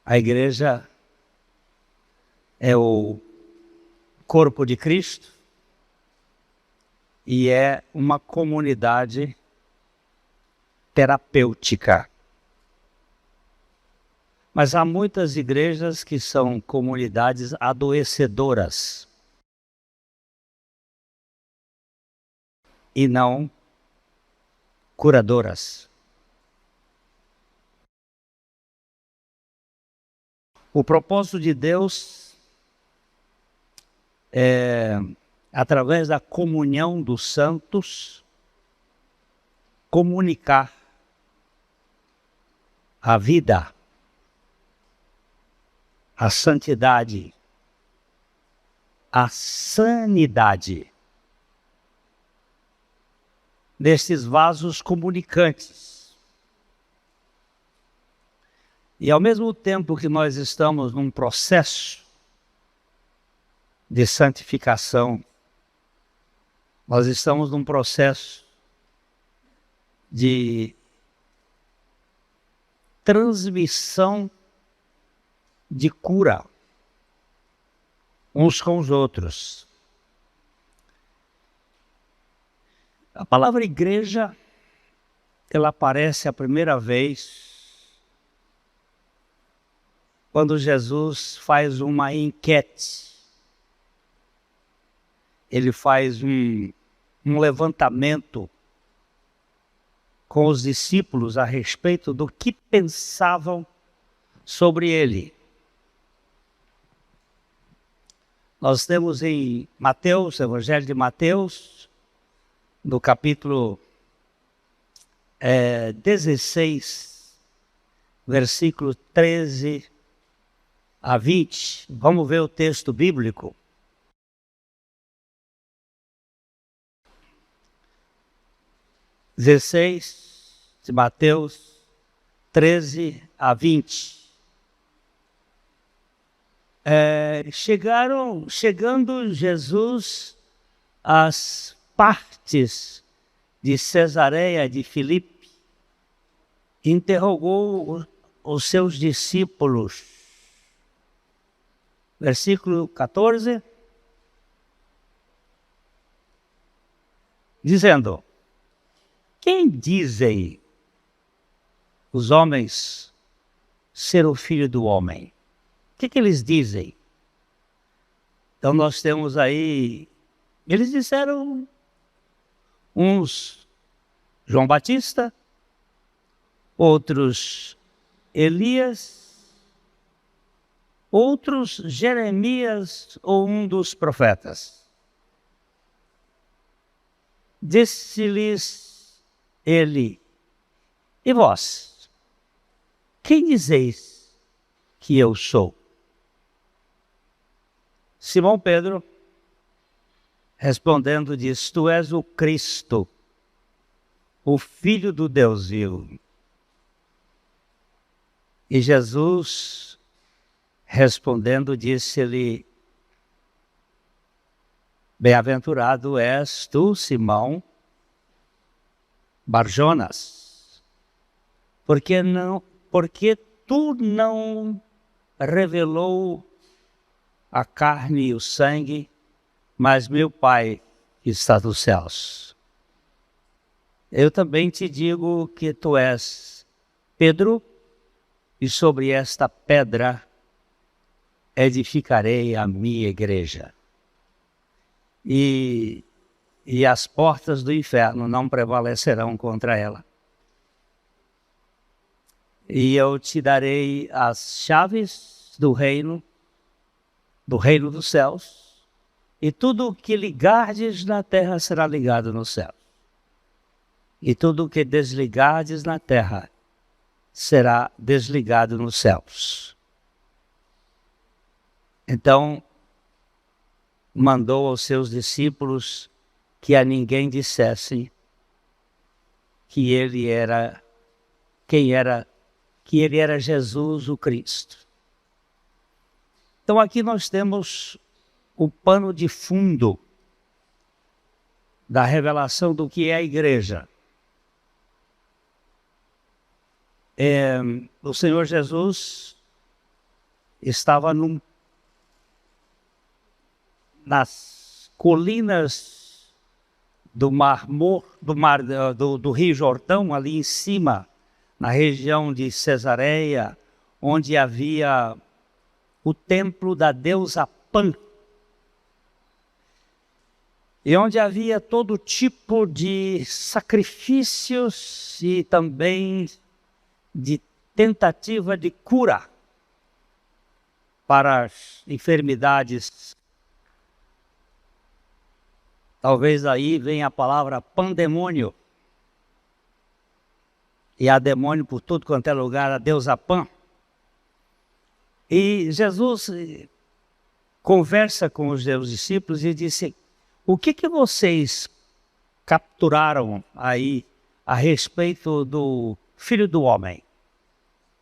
A igreja é o corpo de Cristo e é uma comunidade terapêutica. Mas há muitas igrejas que são comunidades adoecedoras e não curadoras. O propósito de Deus é, através da comunhão dos santos, comunicar a vida, a santidade, a sanidade destes vasos comunicantes. E ao mesmo tempo que nós estamos num processo de santificação, nós estamos num processo de transmissão de cura uns com os outros. A palavra igreja, ela aparece a primeira vez quando Jesus faz uma enquete. Ele faz um levantamento com os discípulos a respeito do que pensavam sobre ele. Nós temos em Mateus, Evangelho de Mateus, no capítulo 16, versículo 13 a 20. Vamos ver o texto bíblico. De Mateus 13 a 20. Chegando Jesus às partes de Cesareia de Filipe, interrogou os seus discípulos. Versículo 14, dizendo: quem dizem os homens ser o filho do homem? O que eles dizem? Então nós temos aí, eles disseram, uns João Batista, outros Elias, outros Jeremias ou um dos profetas. Disse-lhes ele: e vós, quem dizeis que eu sou? Simão Pedro, respondendo, diz: tu és o Cristo, o Filho do Deus vivo. E Jesus, respondendo, disse-lhe: bem-aventurado és tu, Simão Barjonas, porque tu não revelou a carne e o sangue, mas meu Pai que está nos céus. Eu também te digo que tu és Pedro, e sobre esta pedra edificarei a minha igreja. E as portas do inferno não prevalecerão contra ela. E eu te darei as chaves do reino dos céus, e tudo o que ligardes na terra será ligado no céu. E tudo o que desligardes na terra será desligado nos céus. Então, mandou aos seus discípulos que a ninguém dissessem que ele era Jesus o Cristo. Então aqui nós temos o pano de fundo da revelação do que é a igreja. O Senhor Jesus estava nas colinas do do Rio Jordão, ali em cima, na região de Cesareia, onde havia o templo da deusa Pan, e onde havia todo tipo de sacrifícios e também de tentativa de cura para as enfermidades. Talvez aí venha a palavra pandemônio. E há demônio por tudo quanto é lugar, a deusa Pan. E Jesus conversa com os seus discípulos e disse: o que vocês capturaram aí a respeito do Filho do Homem?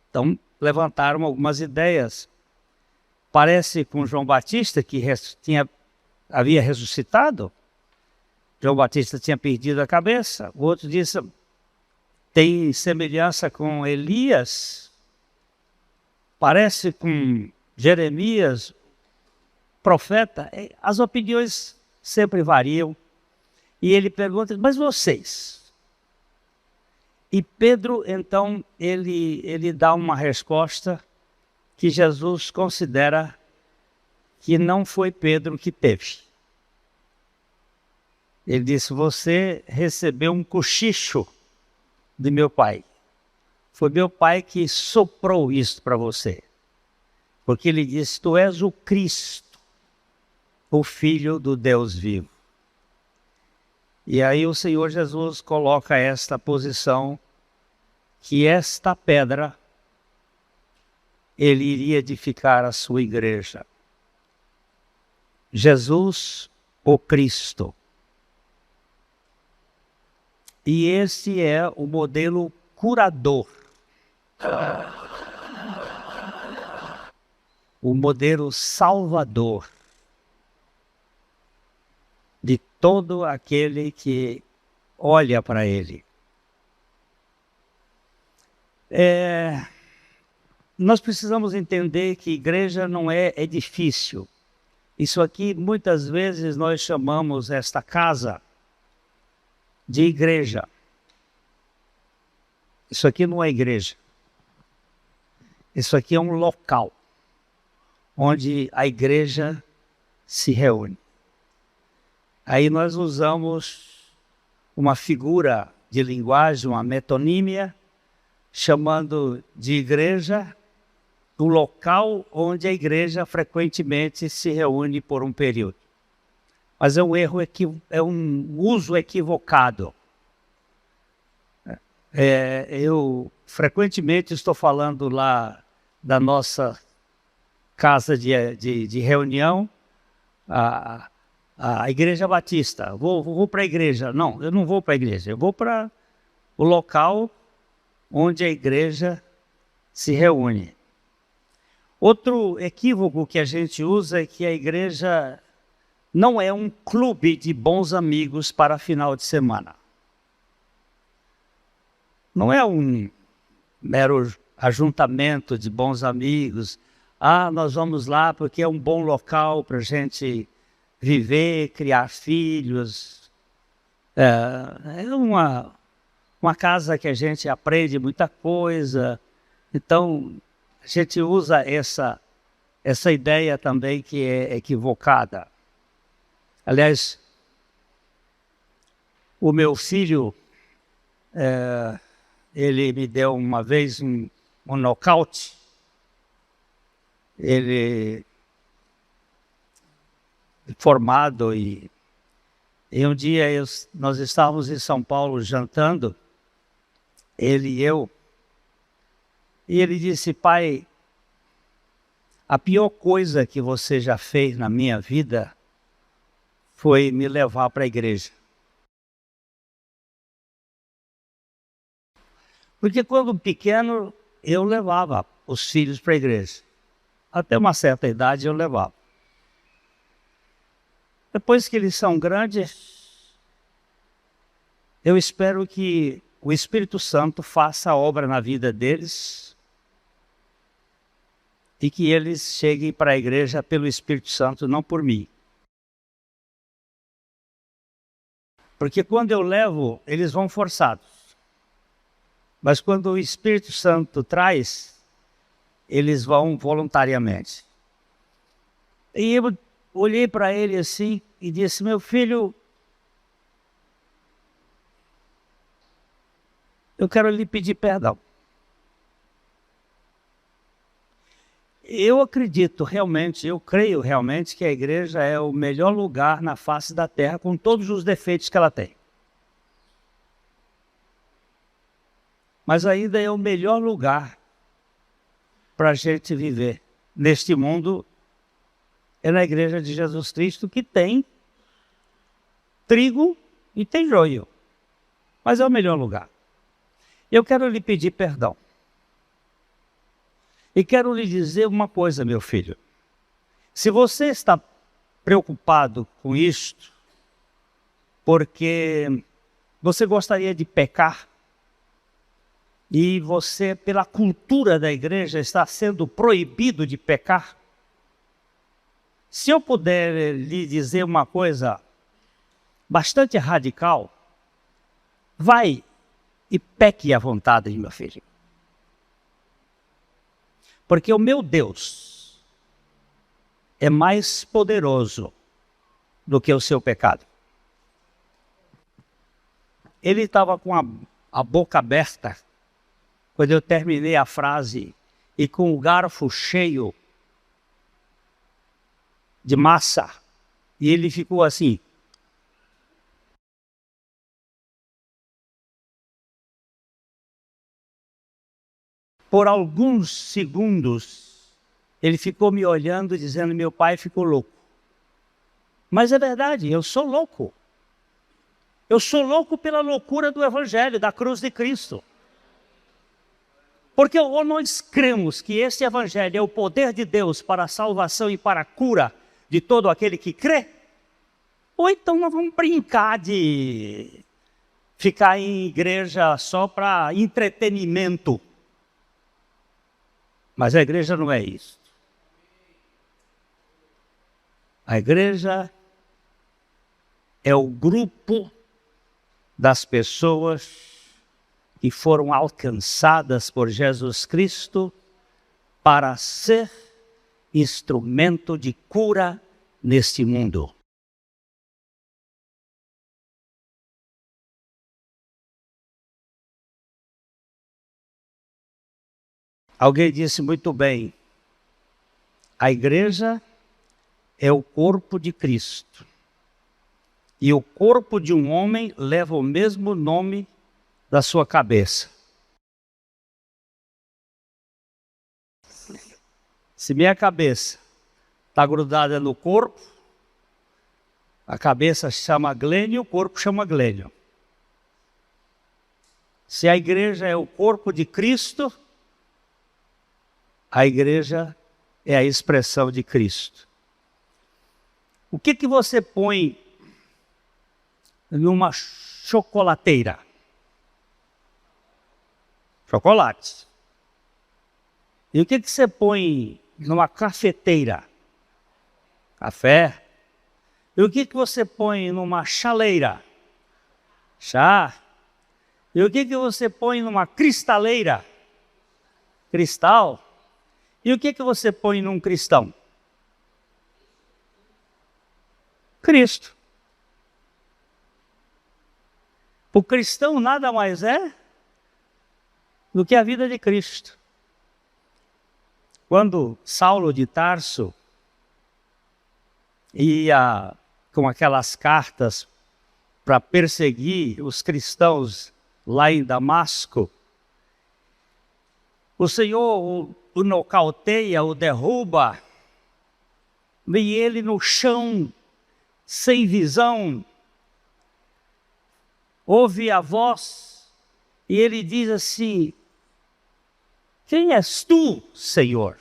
Então, levantaram algumas ideias. Parece com João Batista, que havia ressuscitado. João Batista tinha perdido a cabeça. O outro disse, tem semelhança com Elias. Parece com Jeremias, profeta. As opiniões sempre variam. E ele pergunta, mas vocês? E Pedro, então, ele dá uma resposta que Jesus considera que não foi Pedro que teve. Ele disse, você recebeu um cochicho de meu pai. Foi meu pai que soprou isso para você. Porque ele disse, tu és o Cristo, o Filho do Deus vivo. E aí o Senhor Jesus coloca esta posição, que esta pedra, ele iria edificar a sua igreja. Jesus, o Cristo. E esse é o modelo curador. O modelo salvador de todo aquele que olha para ele. Nós precisamos entender que igreja não é edifício. Isso aqui, muitas vezes, nós chamamos esta casa de igreja. Isso aqui não é igreja. Isso aqui é um local onde a igreja se reúne. Aí nós usamos uma figura de linguagem, uma metonímia, chamando de igreja o local onde a igreja frequentemente se reúne por um período. Mas é um erro, é um uso equivocado. Eu frequentemente estou falando lá da nossa casa de reunião, a Igreja Batista. Vou para a igreja. Não, eu não vou para a igreja. Eu vou para o local onde a igreja se reúne. Outro equívoco que a gente usa é que a igreja não é um clube de bons amigos para final de semana. Não é um mero ajuntamento de bons amigos. Nós vamos lá porque é um bom local para a gente viver, criar filhos. É uma casa que a gente aprende muita coisa. Então, a gente usa essa ideia também que é equivocada. Aliás, o meu filho, ele me deu uma vez um nocaute. Ele formado e um dia nós estávamos em São Paulo jantando, ele e eu, e ele disse, pai, a pior coisa que você já fez na minha vida foi me levar para a igreja. Porque quando pequeno, eu levava os filhos para a igreja. Até uma certa idade eu levava. Depois que eles são grandes, eu espero que o Espírito Santo faça a obra na vida deles e que eles cheguem para a igreja pelo Espírito Santo, não por mim. Porque quando eu levo, eles vão forçados. Mas quando o Espírito Santo traz, eles vão voluntariamente. E eu olhei para ele assim e disse: meu filho, eu quero lhe pedir perdão. Eu acredito realmente, eu creio realmente que a igreja é o melhor lugar na face da terra, com todos os defeitos que ela tem. Mas ainda é o melhor lugar para a gente viver neste mundo, é na igreja de Jesus Cristo, que tem trigo e tem joio. Mas é o melhor lugar. Eu quero lhe pedir perdão. E quero lhe dizer uma coisa, meu filho. Se você está preocupado com isto, porque você gostaria de pecar, e você, pela cultura da igreja, está sendo proibido de pecar, se eu puder lhe dizer uma coisa bastante radical, vai e peque à vontade, meu filho. Porque o meu Deus é mais poderoso do que o seu pecado. Ele estava com a boca aberta quando eu terminei a frase e com o garfo cheio de massa. E ele ficou assim. Por alguns segundos, ele ficou me olhando, dizendo: meu pai ficou louco. Mas é verdade, eu sou louco. Eu sou louco pela loucura do Evangelho, da cruz de Cristo. Porque ou nós cremos que esse Evangelho é o poder de Deus para a salvação e para a cura de todo aquele que crê, ou então nós vamos brincar de ficar em igreja só para entretenimento. Mas a igreja não é isso. A igreja é o grupo das pessoas que foram alcançadas por Jesus Cristo para ser instrumento de cura neste mundo. Alguém disse muito bem: a igreja é o corpo de Cristo. E o corpo de um homem leva o mesmo nome da sua cabeça. Se minha cabeça está grudada no corpo, a cabeça chama Glênio, o corpo chama Glênio. Se a igreja é o corpo de Cristo, a igreja é a expressão de Cristo. O que você põe numa chocolateira? Chocolate. E o que você põe numa cafeteira? Café. E o que você põe numa chaleira? Chá. E o que você põe numa cristaleira? Cristal. E o que você põe num cristão? Cristo. O cristão nada mais é do que a vida de Cristo. Quando Saulo de Tarso ia com aquelas cartas para perseguir os cristãos lá em Damasco, o Senhor o nocauteia, o derruba, e ele no chão, sem visão, ouve a voz, e ele diz assim: quem és tu, Senhor?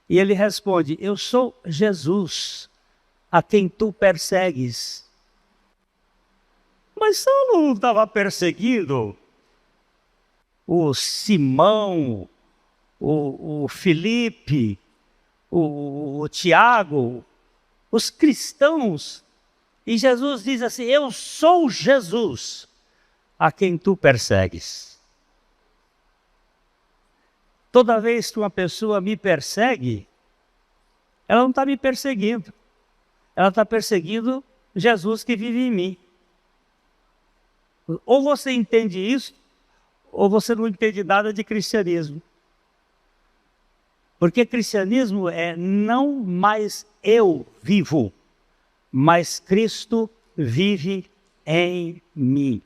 E ele responde: eu sou Jesus, a quem tu persegues. Mas Saulo não estava perseguindo o Simão, o Felipe, o Tiago, os cristãos. E Jesus diz assim: eu sou Jesus a quem tu persegues. Toda vez que uma pessoa me persegue, ela não está me perseguindo. Ela está perseguindo Jesus que vive em mim. Ou você entende isso, ou você não entende nada de cristianismo. Porque cristianismo é não mais eu vivo, mas Cristo vive em mim.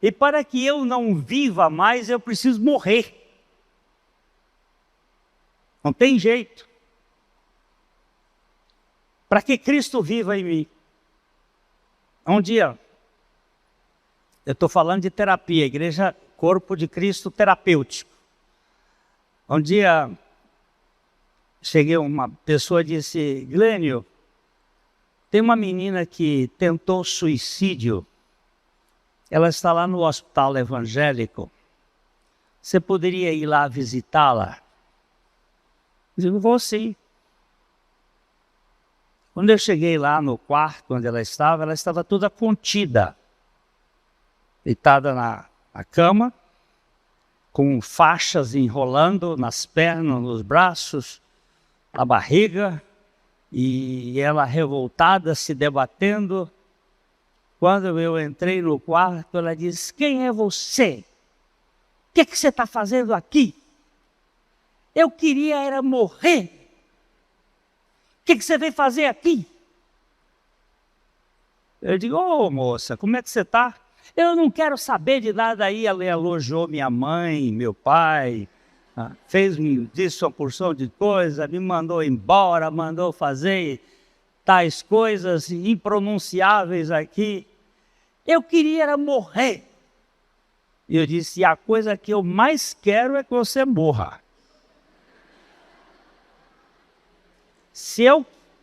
E para que eu não viva mais, eu preciso morrer. Não tem jeito. Para que Cristo viva em mim. Um dia, eu estou falando de terapia, Igreja Corpo de Cristo Terapêutico. Um dia, cheguei uma pessoa e disse: Glênio, tem uma menina que tentou suicídio. Ela está lá no hospital evangélico. Você poderia ir lá visitá-la? Eu digo: vou sim. Quando eu cheguei lá no quarto onde ela estava toda contida. Deitada na cama, com faixas enrolando nas pernas, nos braços, na barriga, e ela revoltada, se debatendo. Quando eu entrei no quarto, ela disse: quem é você? O que você está fazendo aqui? Eu queria era morrer. O que você veio fazer aqui? Eu digo: ô moça, como é que você está? Eu não quero saber de nada aí. Ela elogiou minha mãe, meu pai, disse uma porção de coisa, me mandou embora, mandou fazer tais coisas impronunciáveis aqui. Eu queria era morrer. E eu disse: a coisa que eu mais quero é que você morra.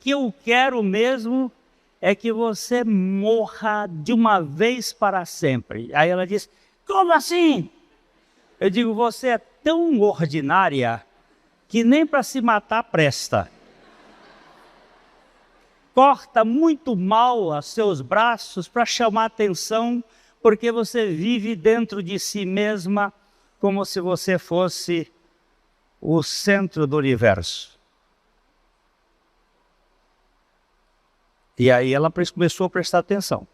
Que eu quero mesmo é que você morra de uma vez para sempre. Aí ela disse: como assim? Eu digo: você é tão ordinária que nem para se matar presta. Corta muito mal os seus braços para chamar atenção, porque você vive dentro de si mesma como se você fosse o centro do universo. E aí ela começou a prestar atenção.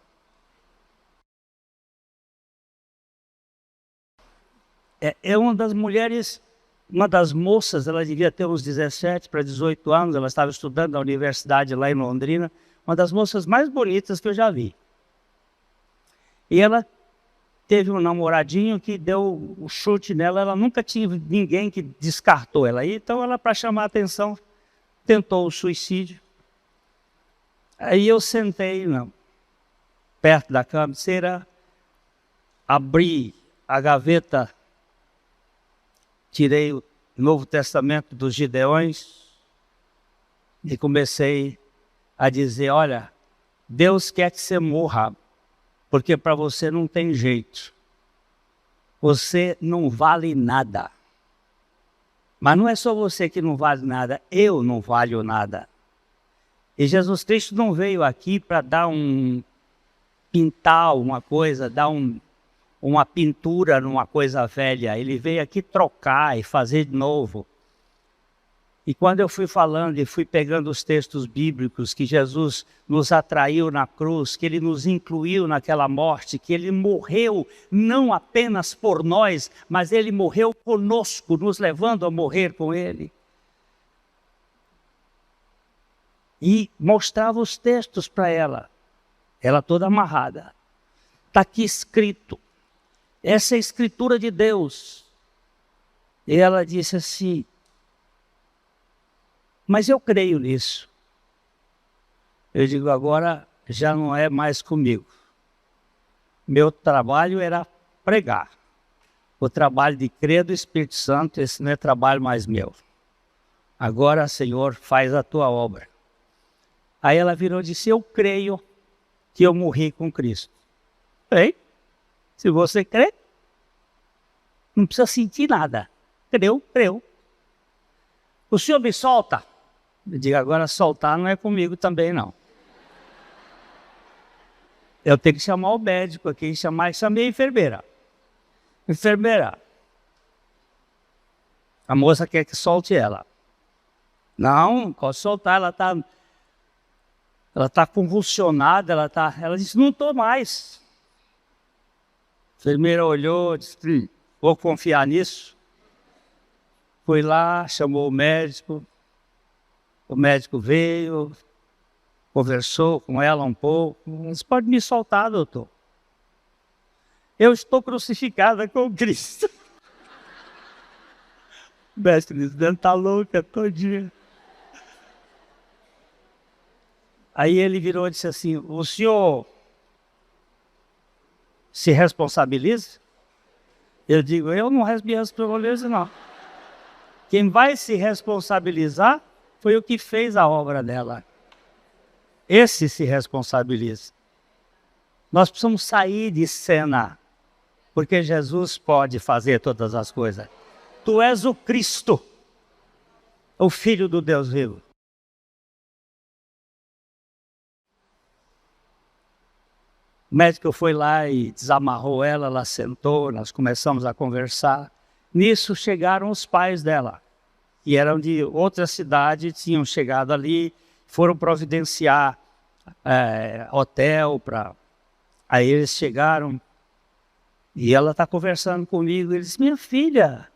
É uma das mulheres, uma das moças, ela devia ter uns 17 para 18 anos, ela estava estudando na universidade lá em Londrina, uma das moças mais bonitas que eu já vi. E ela teve um namoradinho que deu um chute nela, ela nunca tinha ninguém que descartou ela. Então ela, para chamar a atenção, tentou o suicídio. Aí eu sentei perto da cabeceira, abri a gaveta, tirei o Novo Testamento dos Gideões e comecei a dizer: olha, Deus quer que você morra, porque para você não tem jeito. Você não vale nada. Mas não é só você que não vale nada, eu não valho nada. E Jesus Cristo não veio aqui para pintar uma coisa, dar uma pintura numa coisa velha. Ele veio aqui trocar e fazer de novo. E quando eu fui falando e fui pegando os textos bíblicos que Jesus nos atraiu na cruz, que Ele nos incluiu naquela morte, que Ele morreu não apenas por nós, mas Ele morreu conosco, nos levando a morrer com Ele. E mostrava os textos para ela toda amarrada. Está aqui escrito, essa é a escritura de Deus. E ela disse assim: mas eu creio nisso. Eu digo: agora já não é mais comigo. Meu trabalho era pregar. O trabalho de crer do Espírito Santo, esse não é trabalho mais meu. Agora, Senhor, faz a tua obra. Aí ela virou e disse: eu creio que eu morri com Cristo. Ei, se você crê, não precisa sentir nada. Creu. O senhor me solta? Eu digo, agora soltar não é comigo também, não. Eu tenho que chamar o médico aqui, chamei a enfermeira. Enfermeira, a moça quer que solte ela. Não, pode soltar, ela está convulsionada, ela disse, não estou mais. A enfermeira olhou, disse, vou confiar nisso. Fui lá, chamou o médico veio, conversou com ela um pouco. Você pode me soltar, doutor? Eu estou crucificada com Cristo. O mestre dizendo, está louca todinha. Aí ele virou e disse assim, o senhor se responsabiliza? Eu digo, eu não me responsabilizo, não. Quem vai se responsabilizar foi o que fez a obra dela. Esse se responsabiliza. Nós precisamos sair de cena, porque Jesus pode fazer todas as coisas. Tu és o Cristo, o Filho do Deus vivo. O médico foi lá e desamarrou ela sentou, nós começamos a conversar. Nisso chegaram os pais dela, que eram de outra cidade, tinham chegado ali, foram providenciar hotel para... Aí eles chegaram e ela está conversando comigo. Ele disse, minha filha,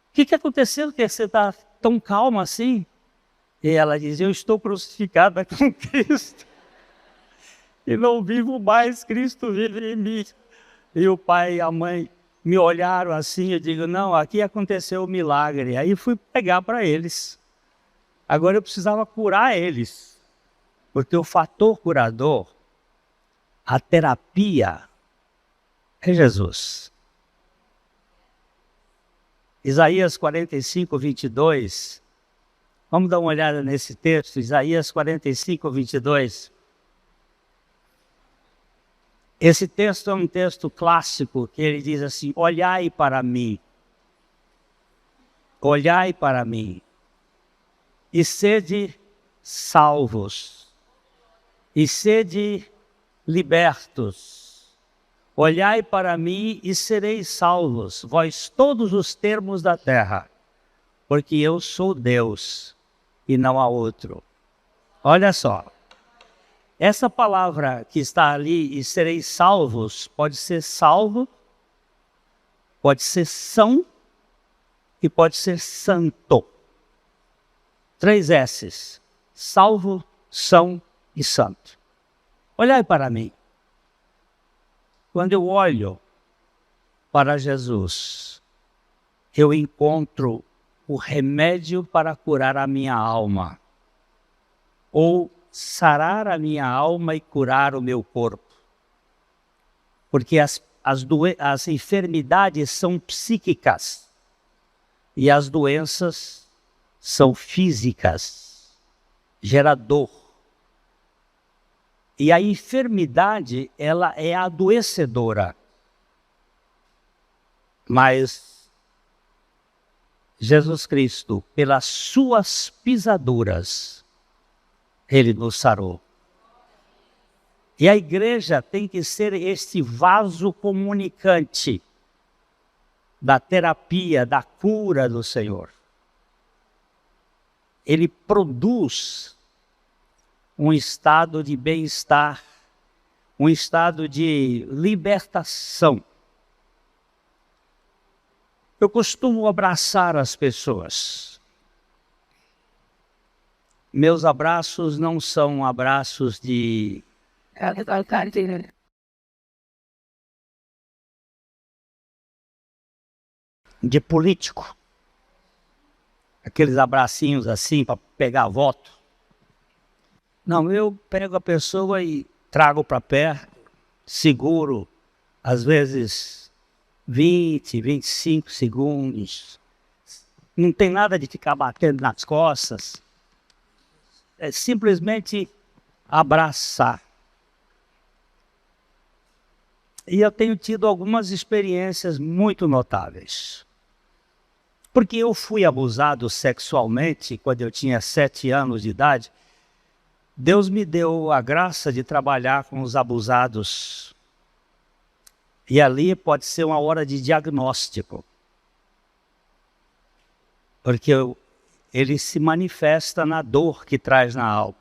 o que aconteceu que você está tão calma assim? E ela diz, eu estou crucificada com Cristo e não vivo mais, Cristo vive em mim. E o pai e a mãe me olharam assim, eu digo, não, aqui aconteceu um milagre. Aí fui pregar para eles. Agora eu precisava curar eles, porque o fator curador, a terapia, é Jesus. Isaías 45, 22. Vamos dar uma olhada nesse texto, Isaías 45, 22. Esse texto é um texto clássico, que ele diz assim, olhai para mim, e sede salvos, e sede libertos. Olhai para mim e sereis salvos, vós todos os termos da terra, porque eu sou Deus e não há outro. Olha só, essa palavra que está ali, e sereis salvos, pode ser salvo, pode ser são e pode ser santo. 3 S's, salvo, são e santo. Olhai para mim. Quando eu olho para Jesus, eu encontro o remédio para curar a minha alma, ou sarar a minha alma e curar o meu corpo. Porque as enfermidades são psíquicas e as doenças são físicas, gera dor. E a enfermidade, ela é adoecedora. Mas Jesus Cristo, pelas suas pisaduras, Ele nos sarou. E a igreja tem que ser este vaso comunicante da terapia, da cura do Senhor. Ele produz um estado de bem-estar, um estado de libertação. Eu costumo abraçar as pessoas. Meus abraços não são abraços de político. Aqueles abracinhos assim para pegar voto. Não, eu pego a pessoa e trago para perto, seguro, às vezes 20, 25 segundos. Não tem nada de ficar batendo nas costas. É simplesmente abraçar. E eu tenho tido algumas experiências muito notáveis. Porque eu fui abusado sexualmente quando eu tinha 7 anos de idade. Deus me deu a graça de trabalhar com os abusados. E ali pode ser uma hora de diagnóstico. Porque ele se manifesta na dor que traz na alma.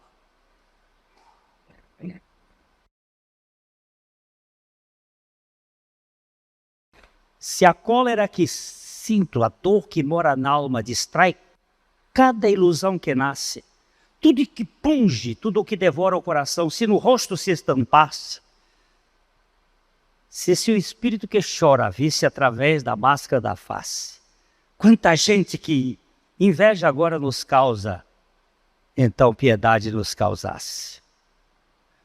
Se a cólera que sinto, a dor que mora na alma, distrai cada ilusão que nasce, tudo que punge, tudo que devora o coração, se no rosto se estampasse, se o espírito que chora visse através da máscara da face, quanta gente que inveja agora nos causa, então piedade nos causasse.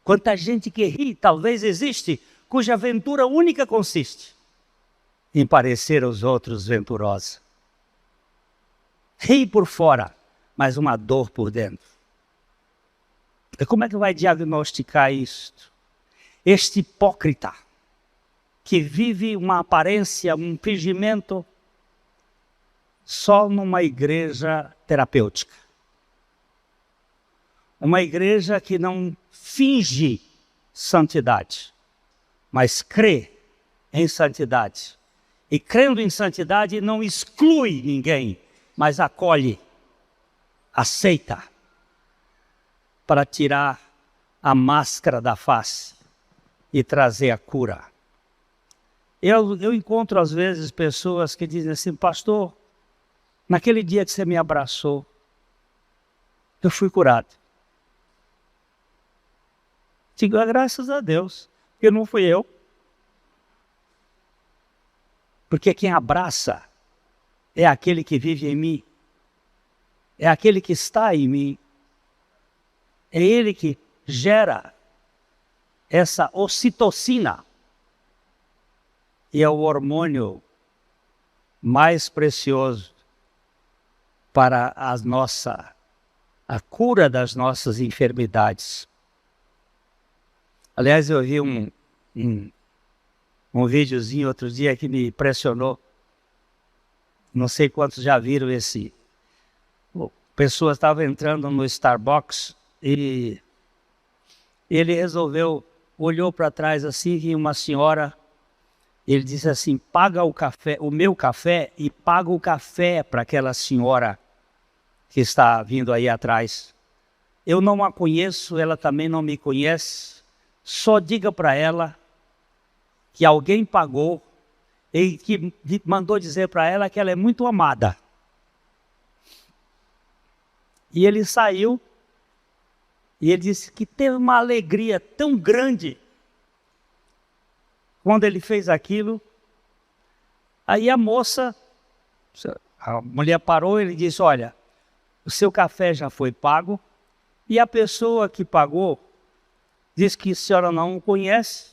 Quanta gente que ri, talvez existe, cuja aventura única consiste em parecer aos outros venturosa. Ri por fora, mas uma dor por dentro. E como é que vai diagnosticar isto? Este hipócrita que vive uma aparência, um fingimento só numa igreja terapêutica. Uma igreja que não finge santidade, mas crê em santidade. E crendo em santidade não exclui ninguém, mas acolhe, aceita, para tirar a máscara da face e trazer a cura. Eu encontro às vezes pessoas que dizem assim: pastor, naquele dia que você me abraçou, eu fui curado. Digo, graças a Deus, porque não fui eu. Porque quem abraça é aquele que vive em mim, é aquele que está em mim. É ele que gera essa ocitocina. E é o hormônio mais precioso para a cura das nossas enfermidades. Aliás, eu vi um videozinho outro dia que me impressionou. Não sei quantos já viram esse. Pessoas estavam entrando no Starbucks e ele resolveu, olhou para trás assim, e uma senhora, ele disse assim: paga o café, o meu café, e paga o café para aquela senhora que está vindo aí atrás. Eu não a conheço, ela também não me conhece, só diga para ela que alguém pagou e que mandou dizer para ela que ela é muito amada. E ele saiu e ele disse que teve uma alegria tão grande quando ele fez aquilo. Aí a mulher parou e ele disse: olha, o seu café já foi pago, e a pessoa que pagou disse que a senhora não o conhece,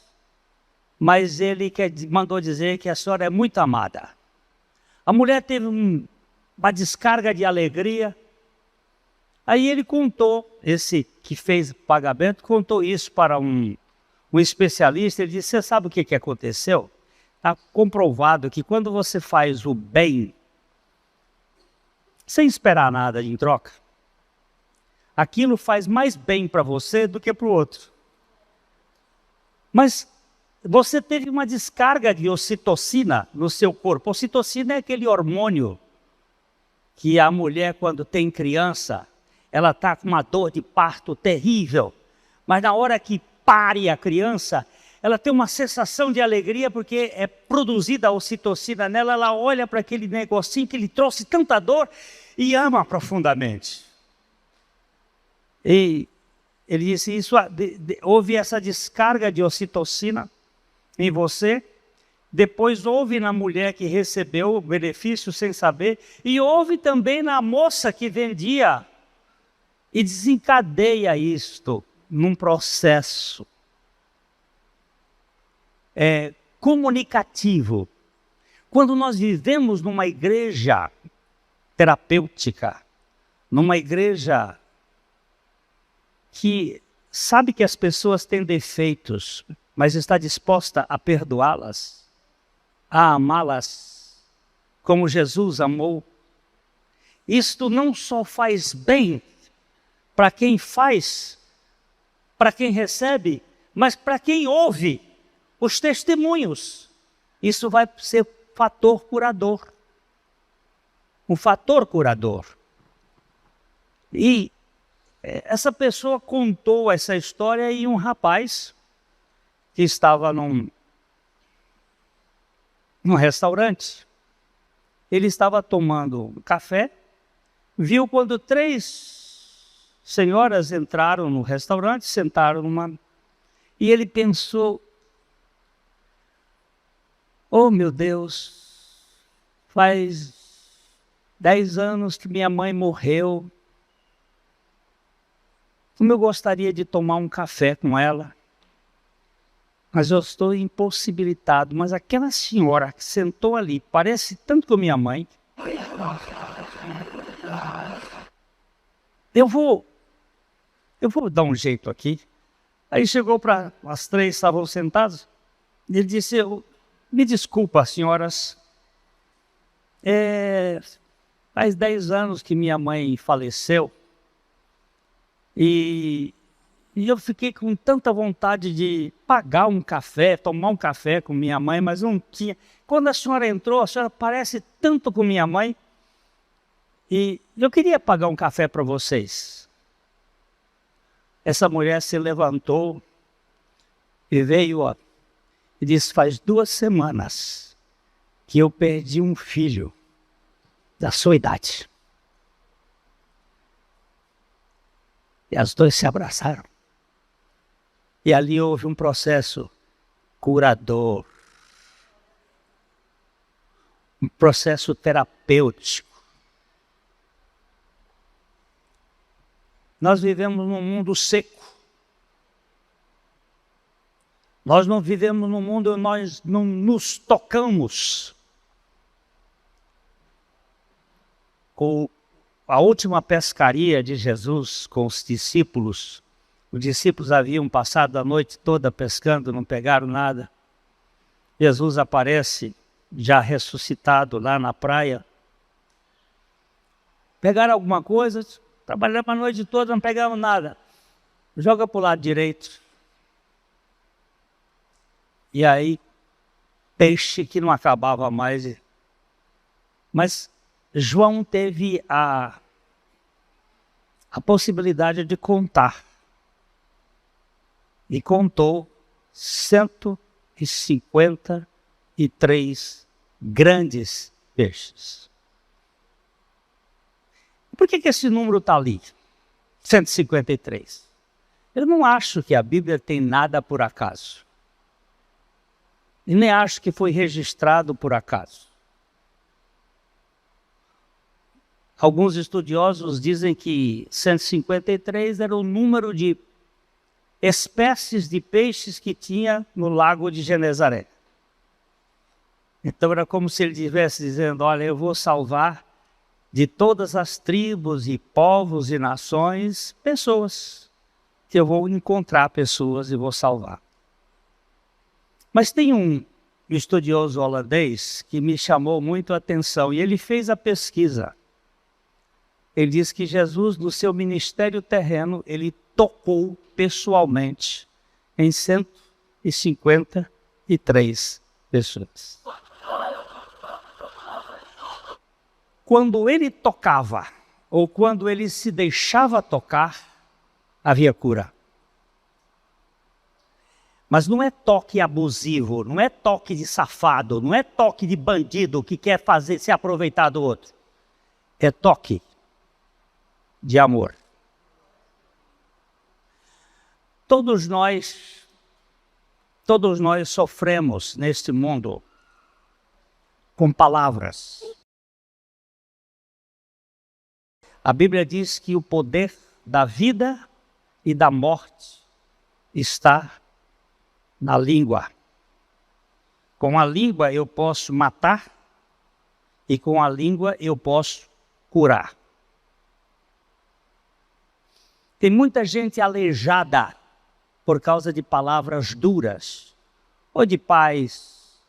mas ele mandou dizer que a senhora é muito amada. A mulher teve uma descarga de alegria. Aí ele contou, esse que fez o pagamento, contou isso para um especialista. Ele disse: você sabe o que aconteceu? Está comprovado que quando você faz o bem, sem esperar nada em troca, aquilo faz mais bem para você do que para o outro. Mas você teve uma descarga de ocitocina no seu corpo. Ocitocina é aquele hormônio que a mulher, quando tem criança, ela está com uma dor de parto terrível, mas na hora que pare a criança, ela tem uma sensação de alegria porque é produzida a ocitocina nela. Ela olha para aquele negocinho que lhe trouxe tanta dor e ama profundamente. E ele disse: houve essa descarga de ocitocina em você, depois houve na mulher que recebeu o benefício sem saber, e houve também na moça que vendia, e desencadeia isto num processo comunicativo. Quando nós vivemos numa igreja terapêutica, numa igreja que sabe que as pessoas têm defeitos, mas está disposta a perdoá-las, a amá-las, como Jesus amou isto não só faz bem para quem faz, para quem recebe, mas para quem ouve os testemunhos. Isso vai ser fator curador. Um fator curador. E essa pessoa contou essa história e um rapaz que estava num restaurante, ele estava tomando café, viu quando 3 senhoras entraram no restaurante, sentaram e ele pensou: oh meu Deus, faz 10 anos que minha mãe morreu, como eu gostaria de tomar um café com ela, mas eu estou impossibilitado. Mas aquela senhora que sentou ali parece tanto com minha mãe. Eu vou dar um jeito aqui. Aí chegou para as 3 estavam sentadas. Ele disse: me desculpa, senhoras, faz 10 anos que minha mãe faleceu e eu fiquei com tanta vontade de pagar um café, tomar um café com minha mãe, mas não tinha. Quando a senhora entrou, a senhora parece tanto com minha mãe e eu queria pagar um café para vocês. Essa mulher se levantou e veio e disse: faz 2 semanas que eu perdi um filho da sua idade. E as 2 se abraçaram. E ali houve um processo curador, um processo terapêutico. Nós vivemos num mundo seco. Nós não vivemos num mundo onde nós não nos tocamos. Com a última pescaria de Jesus com os discípulos haviam passado a noite toda pescando, não pegaram nada. Jesus aparece já ressuscitado lá na praia. Pegaram alguma coisa, trabalhamos a noite toda, não pegamos nada. Joga para o lado direito. E aí, peixe que não acabava mais. Mas João teve a possibilidade de contar. E contou 153 grandes peixes. Por que esse número está ali? 153. Eu não acho que a Bíblia tem nada por acaso. E nem acho que foi registrado por acaso. Alguns estudiosos dizem que 153 era o número de espécies de peixes que tinha no lago de Genezaré. Então era como se ele estivesse dizendo: olha, eu vou salvar de todas as tribos e povos e nações pessoas, que eu vou encontrar pessoas e vou salvar. Mas tem um estudioso holandês que me chamou muito a atenção e ele fez a pesquisa. Ele diz que Jesus, no seu ministério terreno, ele tocou pessoalmente em 153 pessoas. Quando ele tocava, ou quando ele se deixava tocar, havia cura. Mas não é toque abusivo, não é toque de safado, não é toque de bandido que quer se aproveitar do outro. É toque de amor. Todos nós sofremos neste mundo com palavras. A Bíblia diz que o poder da vida e da morte está na língua. Com a língua eu posso matar e com a língua eu posso curar. Tem muita gente aleijada por causa de palavras duras, ou de pais,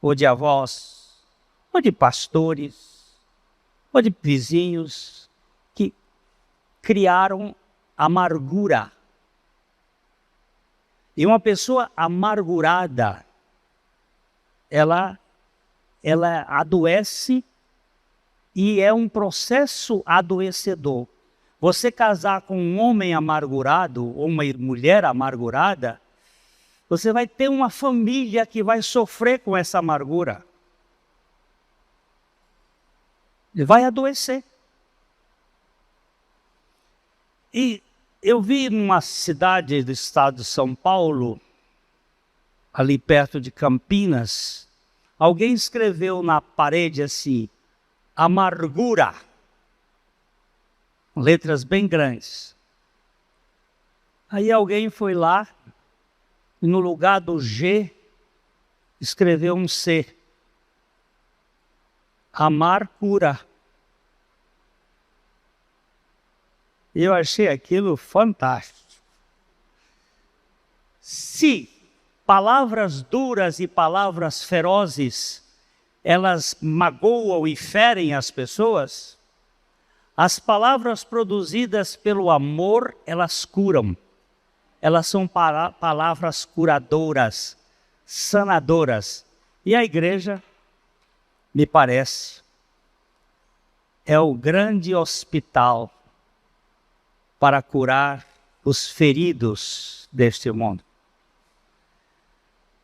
ou de avós, ou de pastores, ou de vizinhos, que criaram amargura. E uma pessoa amargurada, ela adoece e é um processo adoecedor. Você casar com um homem amargurado ou uma mulher amargurada, você vai ter uma família que vai sofrer com essa amargura. E vai adoecer. E eu vi numa cidade do estado de São Paulo, ali perto de Campinas, alguém escreveu na parede assim, amargura, letras bem grandes. Aí alguém foi lá e no lugar do G escreveu um C, amargura. E eu achei aquilo fantástico. Se palavras duras e palavras ferozes, elas magoam e ferem as pessoas, as palavras produzidas pelo amor, elas curam. Elas são palavras curadoras, sanadoras. E a igreja, me parece, é o grande hospital para curar os feridos deste mundo.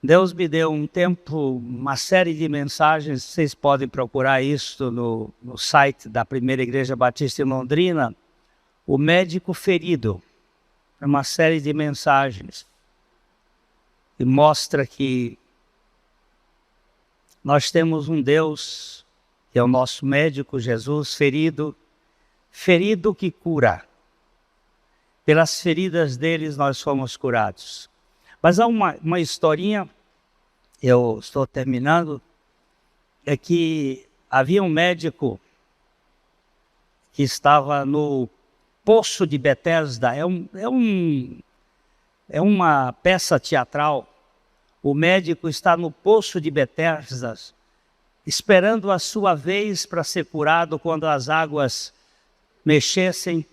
Deus me deu um tempo, uma série de mensagens, vocês podem procurar isso no site da Primeira Igreja Batista em Londrina, o médico ferido. É uma série de mensagens que mostra que nós temos um Deus, que é o nosso médico, Jesus, ferido que cura. Pelas feridas deles nós fomos curados. Mas há uma historinha, eu estou terminando, é que havia um médico que estava no Poço de Betesda, é uma peça teatral. O médico está no Poço de Betesda, esperando a sua vez para ser curado quando as águas mexessem.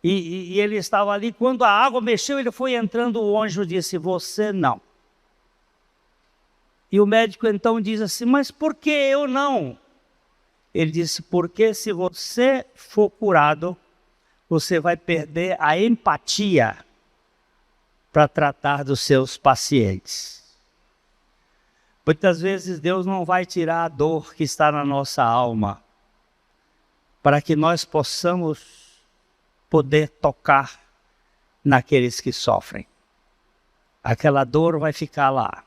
E ele estava ali, quando a água mexeu, ele foi entrando, o anjo disse, você não. E o médico então diz assim, mas por que eu não? Ele disse, porque se você for curado, você vai perder a empatia para tratar dos seus pacientes. Muitas vezes Deus não vai tirar a dor que está na nossa alma, para que nós possamos poder tocar naqueles que sofrem. Aquela dor vai ficar lá,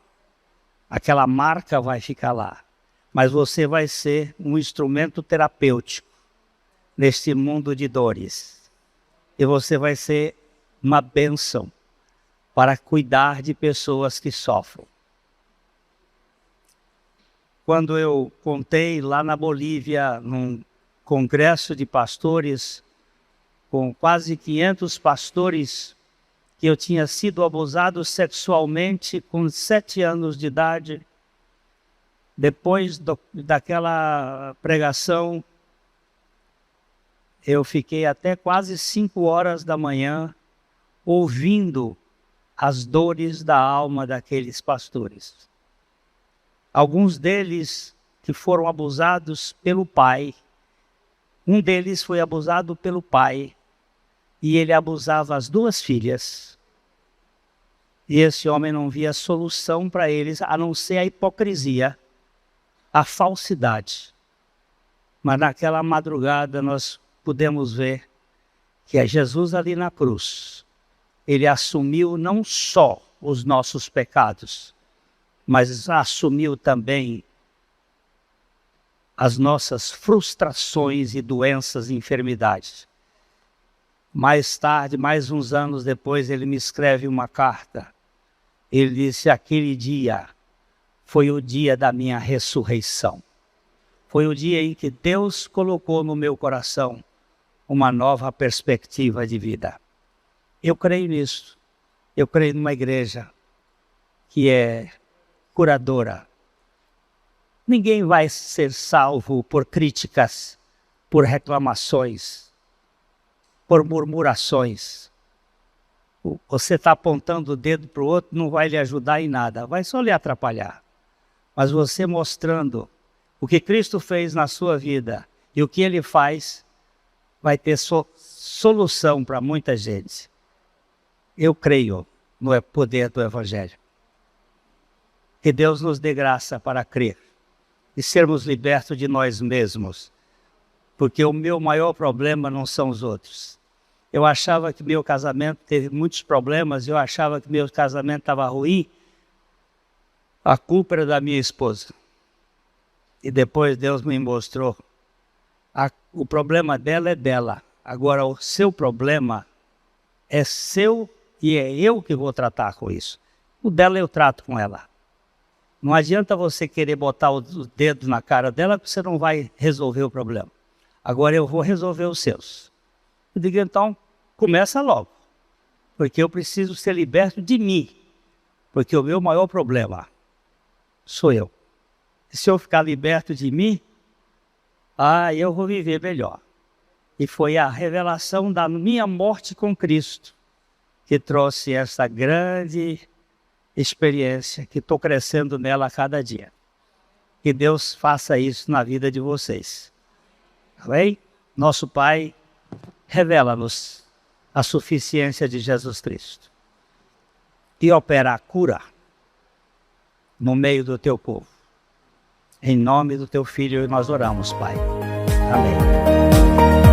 aquela marca vai ficar lá, mas você vai ser um instrumento terapêutico neste mundo de dores. E você vai ser uma bênção para cuidar de pessoas que sofrem. Quando eu contei lá na Bolívia, num congresso de pastores, com quase 500 pastores, que eu tinha sido abusado sexualmente com 7 anos de idade. Depois daquela pregação, eu fiquei até quase 5 horas da manhã ouvindo as dores da alma daqueles pastores. Alguns deles que foram abusados pelo pai. Um deles foi abusado pelo pai e ele abusava as 2 filhas. E esse homem não via solução para eles, a não ser a hipocrisia, a falsidade. Mas naquela madrugada nós pudemos ver que é Jesus ali na cruz. Ele assumiu não só os nossos pecados, mas assumiu também as nossas frustrações e doenças e enfermidades. Mais tarde, mais uns anos depois, ele me escreve uma carta. Ele disse, aquele dia foi o dia da minha ressurreição. Foi o dia em que Deus colocou no meu coração uma nova perspectiva de vida. Eu creio nisso. Eu creio numa igreja que é curadora. Ninguém vai ser salvo por críticas por reclamações, por murmurações. Você está apontando o dedo para o outro, não vai lhe ajudar em nada, vai só lhe atrapalhar. Mas você mostrando o que Cristo fez na sua vida e o que Ele faz, vai ter solução para muita gente. Eu creio no poder do Evangelho. Que Deus nos dê graça para crer e sermos libertos de nós mesmos. Porque o meu maior problema não são os outros. Eu achava que meu casamento teve muitos problemas, eu achava que meu casamento estava ruim. A culpa era da minha esposa. E depois Deus me mostrou. O problema dela é dela. Agora o seu problema é seu e é eu que vou tratar com isso. O dela eu trato com ela. Não adianta você querer botar o dedo na cara dela, porque você não vai resolver o problema. Agora eu vou resolver os seus. Eu digo, então, começa logo. Porque eu preciso ser liberto de mim. Porque o meu maior problema sou eu. E se eu ficar liberto de mim, eu vou viver melhor. E foi a revelação da minha morte com Cristo que trouxe essa grande experiência, que estou crescendo nela a cada dia. Que Deus faça isso na vida de vocês. Amém? Nosso Pai, revela-nos a suficiência de Jesus Cristo. E opera a cura no meio do teu povo. Em nome do teu Filho nós oramos, Pai. Amém.